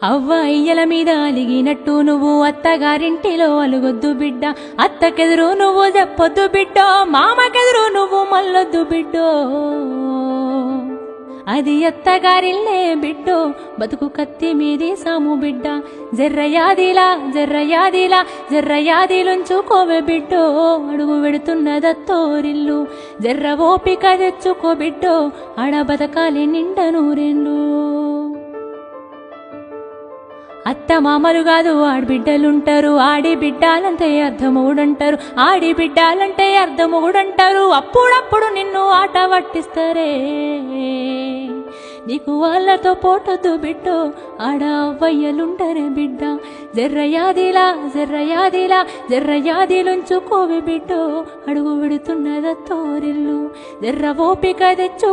అవ్వ అయ్యల మీద అలిగినట్టు నువ్వు అత్తగారింటిలో అలుగొద్దు బిడ్డ, అత్తకెదురు నువ్వు చెప్పొద్దు బిడ్డో, మామకెదురు నువ్వు మల్లొద్దు బిడ్డో. అది అత్తగారిల్లే బిడ్డో, బతుకు కత్తి మీది సాము బిడ్డ. జర్రయాదిలా జర్రయాదిలా జర్రయాదిలుంచుకోవే బిడ్డో, అడుగు వెడుతున్నదత్తోరిల్లు. జర్ర ఓపిక తెచ్చుకో బిడ్డో, ఆడ బతకాలి నిండ నూరెండ్లు. అత్త మామలు కాదు ఆడబిడ్డలుంటారు, ఆడి బిడ్డాలంటే అర్ధమూడంటారు, ఆడి బిడ్డాలంటే అర్ధమూడంటారు. అప్పుడప్పుడు నిన్ను ఆట పట్టిస్తారే, నీకు వాళ్ళతో పోటొద్దు బిడ్డో, ఆడ అవ్వయ్యలుంటరే బిడ్డ. జర్రయాదిలా జర్రయాదిలా జర్రయాదిలుంచుకోవి బిడ్డో, అడుగు విడుతున్నదత్తోరిల్లు. జర్ర ఓపిక తెచ్చుకో